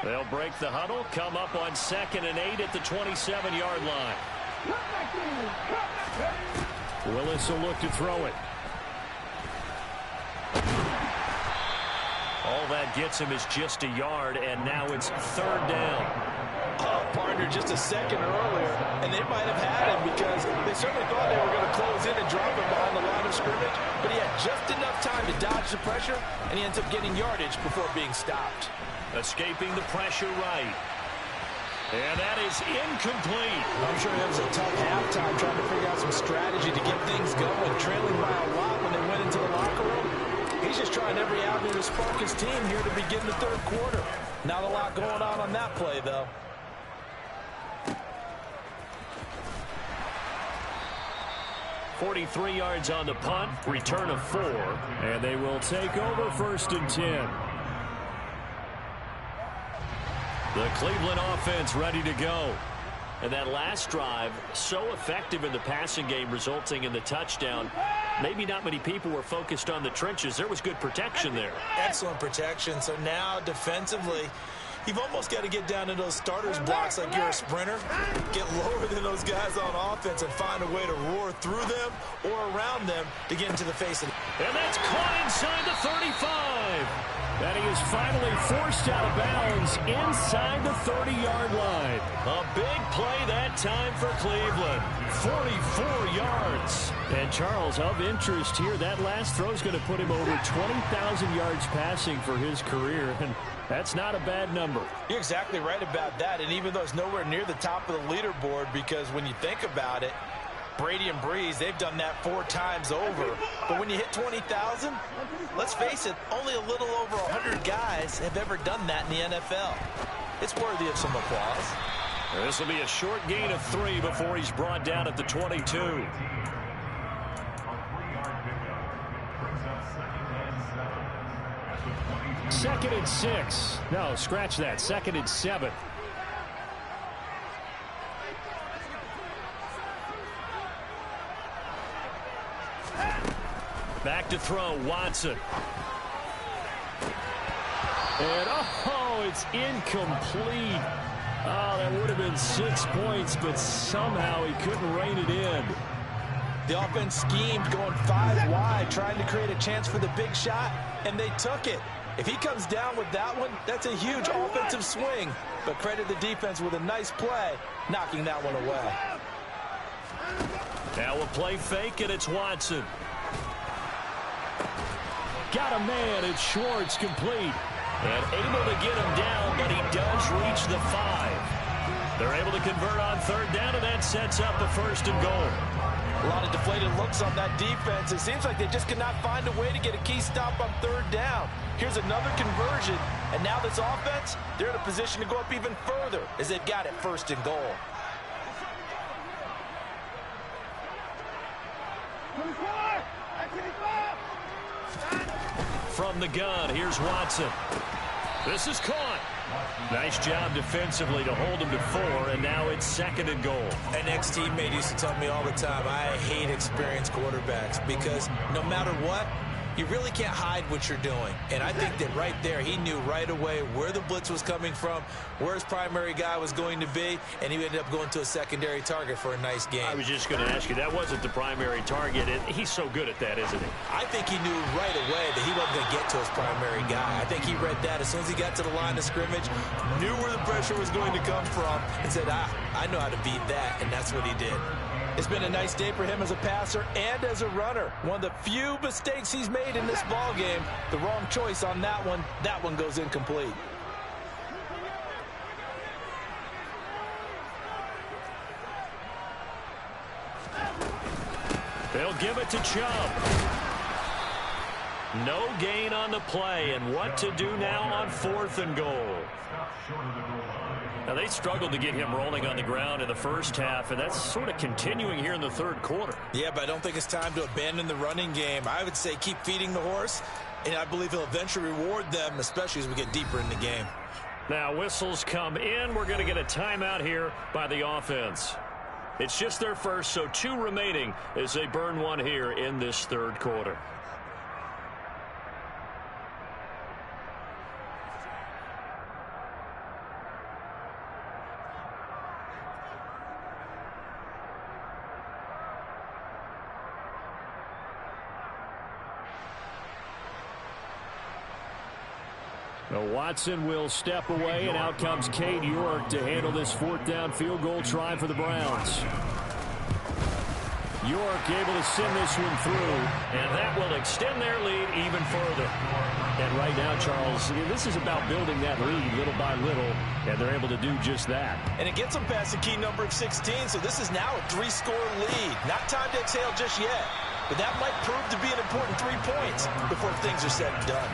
They'll break the huddle, come up on 2nd and 8 at the 27-yard line. Willis will look to throw it. All that gets him is just a yard, and now it's 3rd down. Partner just a second earlier, and they might have had him because they certainly thought they were going to close in and drop him behind the line of scrimmage, but he had just enough time to dodge the pressure, and he ends up getting yardage before being stopped. Escaping the pressure right. And that is incomplete. I'm sure that was a tough halftime trying to figure out some strategy to get things going, trailing by a lot when they went into the locker room. He's just trying every avenue to spark his team here to begin the 3rd quarter. Not a lot going on that play, though. .43 yards on the punt, return of 4, and they will take over 1st and 10. The Cleveland offense ready to go. And that last drive, so effective in the passing game, resulting in the touchdown. Maybe not many people were focused on the trenches. There was good protection there. Excellent protection. So now defensively, You've almost got to get down to those starters blocks like you're a sprinter, get lower than those guys on offense and find a way to roar through them or around them to get into the face of them. And that's caught inside the 35. And he is finally forced out of bounds inside the 30-yard line. A big play that time for Cleveland. 44 yards. And Charles, of interest here, that last throw is going to put him over 20,000 yards passing for his career. And that's not a bad number. You're exactly right about that. And even though it's nowhere near the top of the leaderboard, because when you think about it, Brady and Breeze, they've done that 4 times over. But when you hit 20,000, let's face it, only a little over 100 guys have ever done that in the NFL. It's worthy of some applause. This will be a short gain of 3 before he's brought down at the 22. Second and 6. No, scratch that. Second and 7. Back to throw, Watson. And, oh, it's incomplete. Oh, that would have been 6 points, but somehow he couldn't rein it in. The offense schemed going 5 wide, trying to create a chance for the big shot, and they took it. If he comes down with that one, that's a huge offensive swing. But credit the defense with a nice play, knocking that one away. Now a play fake, and it's Watson. Got a man, it's Schwartz, complete. And able to get him down, but he does reach the 5. They're able to convert on 3rd down, and that sets up a 1st and goal. A lot of deflated looks on that defense. It seems like they just cannot find a way to get a key stop on 3rd down. Here's another conversion, and now this offense, they're in a position to go up even further as they've got it 1st and goal. From the gun, here's Watson. This is caught. Nice job defensively to hold him to 4, and now it's 2nd and goal. An ex-teammate used to tell me all the time, I hate experienced quarterbacks because no matter what, you really can't hide what you're doing. And I think that right there, he knew right away where the blitz was coming from, where his primary guy was going to be, and he ended up going to a secondary target for a nice game. I was just going to ask you, that wasn't the primary target. He's so good at that, isn't he? I think he knew right away that he wasn't going to get to his primary guy. I think he read that as soon as he got to the line of scrimmage, knew where the pressure was going to come from, and said, I know how to beat that, and that's what he did. It's been a nice day for him as a passer and as a runner. One of the few mistakes he's made in this ball game. The wrong choice on that one. That one goes incomplete. They'll give it to Chubb. No gain on the play, and what to do now on 4th and goal. Now, they struggled to get him rolling on the ground in the first half, and that's sort of continuing here in the 3rd quarter. Yeah, but I don't think it's time to abandon the running game. I would say keep feeding the horse, and I believe he'll eventually reward them, especially as we get deeper in the game. Now, whistles come in. We're going to get a timeout here by the offense. It's just their first, so 2 remaining as they burn one here in this 3rd quarter. Now Watson will step away, and out comes Cade York to handle this 4th down field goal try for the Browns. York able to send this one through, and that will extend their lead even further. And right now, Charles, this is about building that lead little by little, and they're able to do just that. And it gets them past the key number of 16, so this is now a 3-score lead. Not time to exhale just yet, but that might prove to be an important 3 points before things are said and done.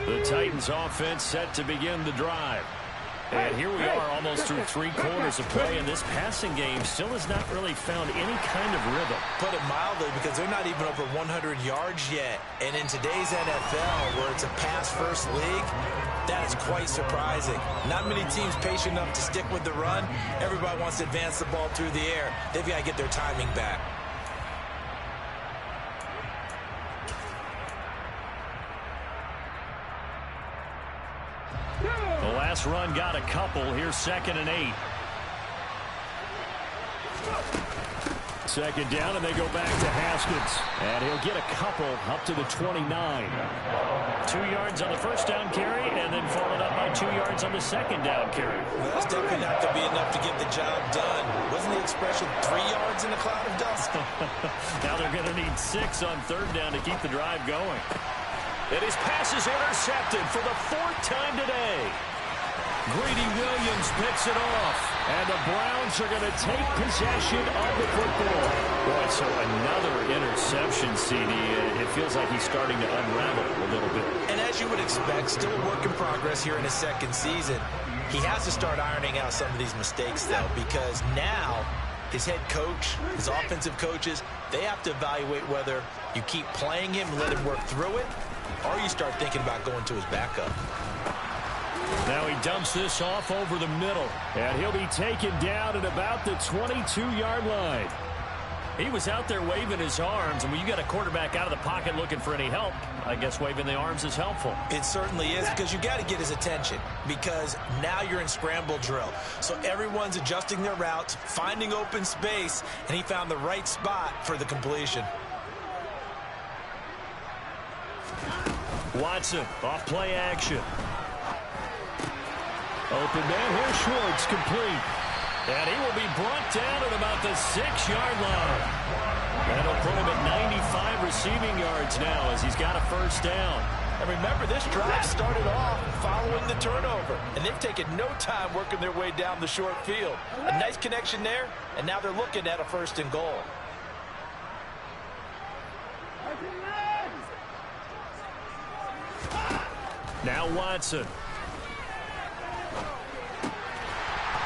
The Titans offense set to begin the drive. And here we are almost through 3 quarters of play, and this passing game still has not really found any kind of rhythm. Put it mildly, because they're not even over 100 yards yet. And in today's NFL, where it's a pass-first league, that is quite surprising. Not many teams patient enough to stick with the run. Everybody wants to advance the ball through the air. They've got to get their timing back. The last run got a couple. Here's 2nd and 8. Second down, and they go back to Haskins. And he'll get a couple up to the 29. 2 yards on the first down carry, and then followed up by 2 yards on the second down carry. Well, that's definitely not going to be enough to get the job done. Wasn't the expression 3 yards in a cloud of dust? Now they're going to need 6 on third down to keep the drive going. And his pass is intercepted for the 4th time today. Greedy Williams picks it off, and the Browns are going to take possession of the football. Boy, so another interception, CD. It feels like he's starting to unravel a little bit. And as you would expect, still a work in progress here in his 2nd season. He has to start ironing out some of these mistakes, though, because now his head coach, his offensive coaches, they have to evaluate whether you keep playing him and let him work through it, or you start thinking about going to his backup. Now he dumps this off over the middle, and he'll be taken down at about the 22-yard line. He was out there waving his arms, and when you got a quarterback out of the pocket looking for any help, I guess waving the arms is helpful. It certainly is, because you got to get his attention, because now you're in scramble drill. So everyone's adjusting their routes, finding open space, and he found the right spot for the completion. Watson off play action. Open man, here's Schwartz, complete. And he will be brought down at about the 6-yard line. That'll put him at 95 receiving yards now as he's got a first down. And remember, this drive started off following the turnover, and they've taken no time working their way down the short field. A nice connection there, and now they're looking at a 1st and goal. Now Watson.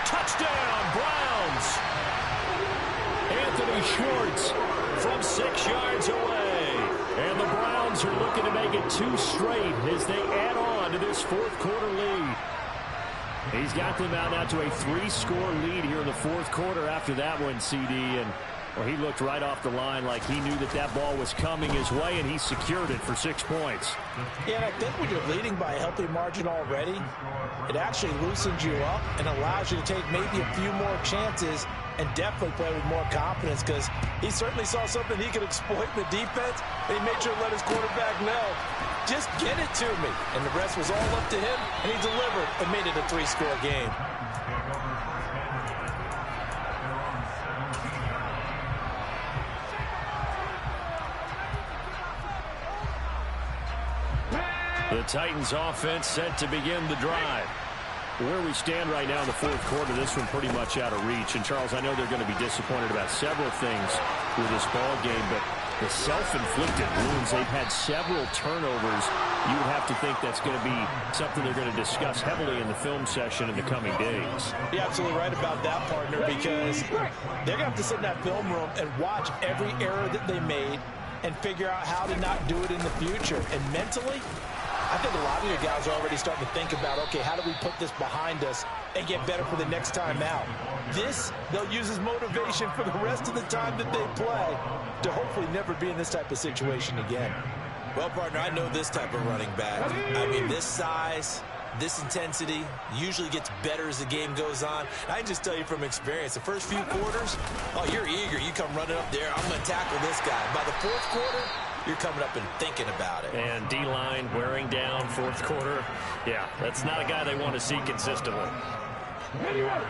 Touchdown, Browns. Anthony Schwartz from 6 yards away. And the Browns are looking to make it 2 straight as they add on to this 4th quarter lead. He's got them out now to a 3-score lead here in the 4th quarter after that one, CD. And well, he looked right off the line like he knew that that ball was coming his way, and he secured it for 6 points. Yeah, and I think when you're leading by a healthy margin already, it actually loosens you up and allows you to take maybe a few more chances and definitely play with more confidence, because he certainly saw something he could exploit in the defense, and he made sure to let his quarterback know, just get it to me. And the rest was all up to him, and he delivered and made it a 3-score game. The Titans offense set to begin the drive. Where we stand right now in the 4th quarter, this one pretty much out of reach. And, Charles, I know they're going to be disappointed about several things with this ball game, but the self-inflicted wounds, they've had several turnovers. You would have to think that's going to be something they're going to discuss heavily in the film session in the coming days. You're absolutely right about that, partner, because they're going to have to sit in that film room and watch every error that they made and figure out how to not do it in the future. And mentally, I think a lot of your guys are already starting to think about, okay, how do we put this behind us and get better for the next time out? This, they'll use as motivation for the rest of the time that they play to hopefully never be in this type of situation again. Well, partner, I know this type of running back. I mean, this size, this intensity usually gets better as the game goes on. I can just tell you from experience, the first few quarters, oh, you're eager. You come running up there, I'm going to tackle this guy. By the 4th quarter, you're coming up and thinking about it. And D-line wearing down 4th quarter. Yeah, that's not a guy they want to see consistently.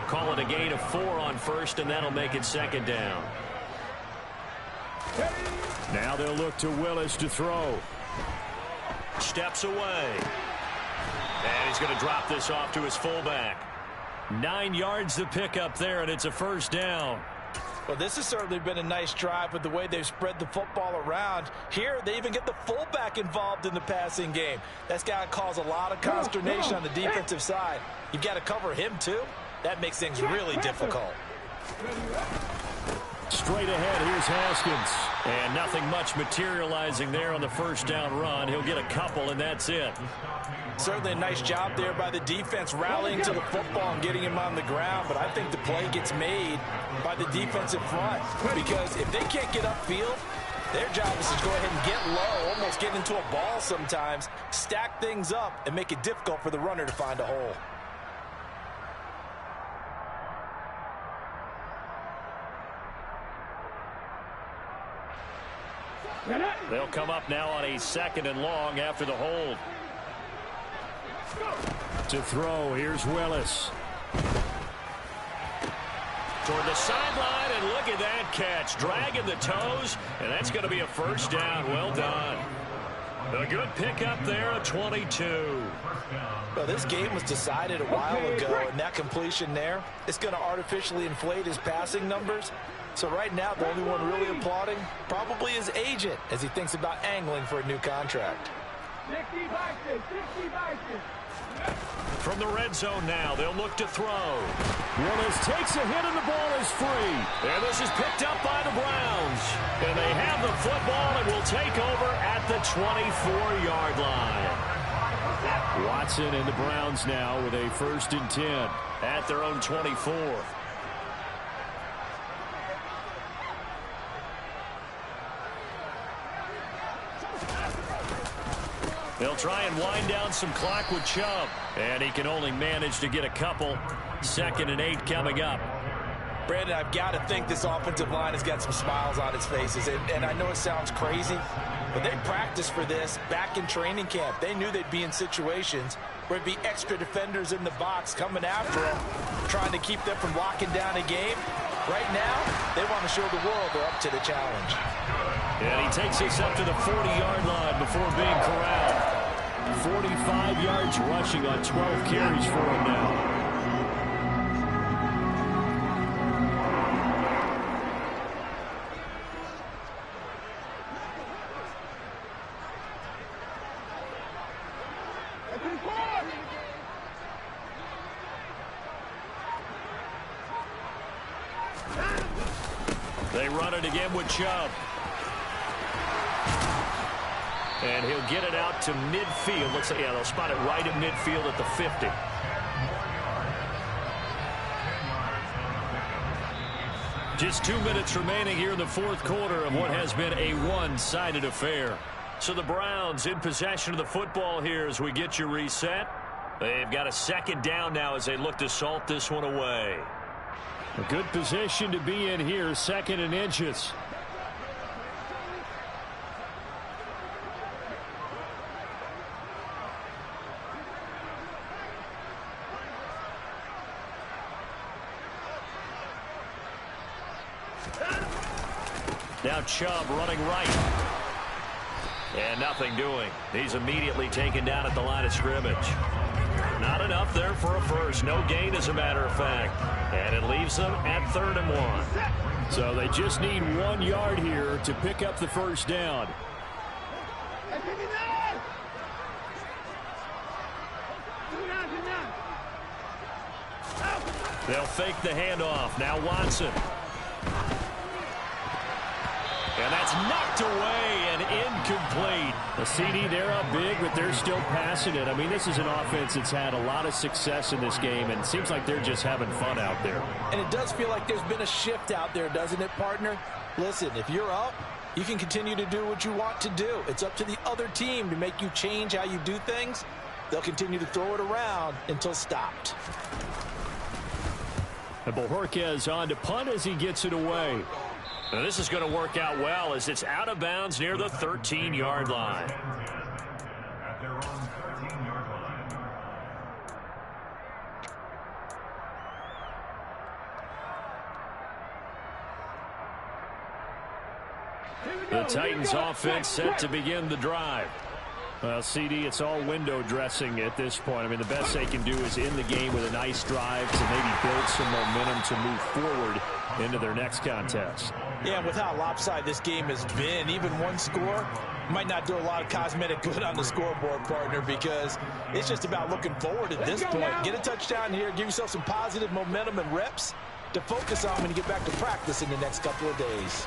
Call it a gain of 4 on 1st, and that'll make it 2nd down. Now they'll look to Willis to throw. Steps away. And he's going to drop this off to his fullback. 9 yards to pick up there, and it's a 1st down. Well, this has certainly been a nice drive with the way they've spread the football around. Here, they even get the fullback involved in the passing game. That's got to cause a lot of consternation on the defensive side. You've got to cover him, too. That makes things really difficult. Straight ahead, here's Haskins. And nothing much materializing there on the first down run. He'll get a couple, and that's it. Certainly a nice job there by the defense rallying to the football and getting him on the ground, but I think the play gets made by the defensive front because if they can't get upfield, their job is to go ahead and get low, almost get into a ball sometimes, stack things up, and make it difficult for the runner to find a hole. They'll come up now on a 2nd and long after the hold. To throw, here's Willis. Toward the sideline, and look at that catch. Dragging the toes, and that's going to be a first down. Well done. A good pickup there at 22. Well, this game was decided a while ago, and that completion there, it's going to artificially inflate his passing numbers. So right now, the only one really applauding probably his agent as he thinks about angling for a new contract. From the red zone now, they'll look to throw. Willis takes a hit and the ball is free. And this is picked up by the Browns. And they have the football and will take over at the 24-yard line. Watson and the Browns now with a 1st and 10 at their own 24. They'll try and wind down some clock with Chubb. And he can only manage to get a couple. 2nd and 8 coming up. Brandon, I've got to think this offensive line has got some smiles on its faces. And I know it sounds crazy, but they practiced for this back in training camp. They knew they'd be in situations where it'd be extra defenders in the box coming after them, trying to keep them from locking down a game. Right now, they want to show the world they're up to the challenge. And he takes us up to the 40-yard line before being corralled. 45 yards rushing on 12 carries for him now. They run it again with Chubb. And he'll get it out to midfield. Looks like, yeah, they'll spot it right at midfield at the 50. Just 2 minutes remaining here in the 4th quarter of what has been a one-sided affair. So the Browns in possession of the football here as we get you reset. They've got a 2nd down now as they look to salt this one away. A good position to be in here, 2nd and inches. Now Chubb running right. And nothing doing. He's immediately taken down at the line of scrimmage. Not enough there for a first. No gain, as a matter of fact. And it leaves them at 3rd and 1. So they just need 1 yard here to pick up the first down. They'll fake the handoff. Now Watson. And that's knocked away and incomplete. The CD, they're up big, but they're still passing it. I mean, this is an offense that's had a lot of success in this game, and it seems like they're just having fun out there. And it does feel like there's been a shift out there, doesn't it, partner? Listen, if you're up, you can continue to do what you want to do. It's up to the other team to make you change how you do things. They'll continue to throw it around until stopped. And Bojorquez on to punt as he gets it away. Now this is going to work out well as it's out of bounds near the 13-yard line. The Titans offense set to begin the drive. Well, CD, it's all window dressing at this point. I mean, the best they can do is in the game with a nice drive to maybe build some momentum to move forward into their next contest. Yeah, with how lopsided this game has been, even one score might not do a lot of cosmetic good on the scoreboard, partner, because it's just about looking forward at this point. Get a touchdown here, give yourself some positive momentum and reps to focus on when you get back to practice in the next couple of days.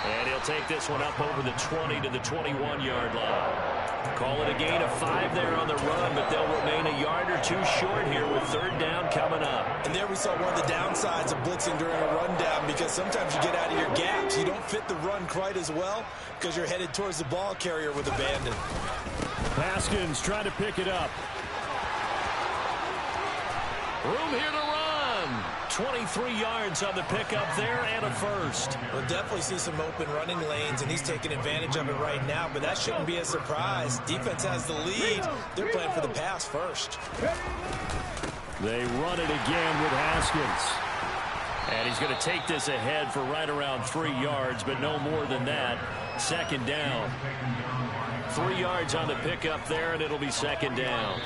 And he'll take this one up over the 20 to the 21-yard line. Call it a gain of 5 there on the run, but they'll remain a yard or two short here with third down coming up. And there we saw one of the downsides of blitzing during a rundown, because sometimes you get out of your gaps. You don't fit the run quite as well because you're headed towards the ball carrier with abandon. Haskins trying to pick it up. Room here to run. 23 yards on the pickup there and a first. We'll definitely see some open running lanes, and he's taking advantage of it right now, but that shouldn't be a surprise. Defense has the lead. They're playing for the pass first. They run it again with Haskins. And he's going to take this ahead for right around 3 yards, but no more than that. Second down. 3 yards on the pickup there, and it'll be second down.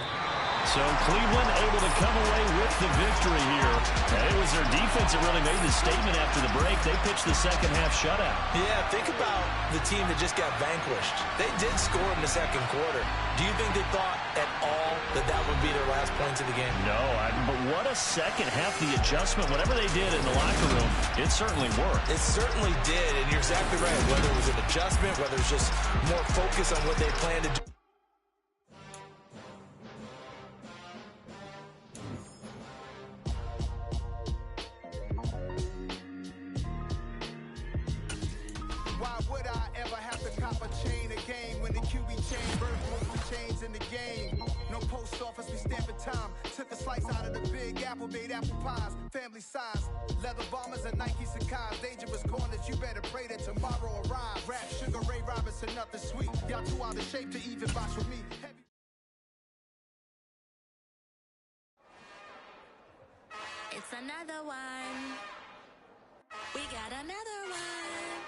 So Cleveland able to come away with the victory here. And it was their defense that really made the statement after the break. They pitched the second half shutout. Yeah, think about the team that just got vanquished. They did score in the second quarter. Do you think they thought at all that that would be their last points of the game? No, but what a second half. The adjustment, whatever they did in the locker room, it certainly worked. It certainly did, and you're exactly right. Whether it was an adjustment, whether it's just more focus on what they planned to do. Took a slice out of the big apple, made apple pies, family size, leather bombers and Nike Sacai's, dangerous corners, you better pray that tomorrow arrives. Rap, Sugar Ray Robinson, nothing sweet, y'all too out of shape to even box with me. It's another one. We got another one.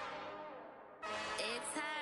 It's hard.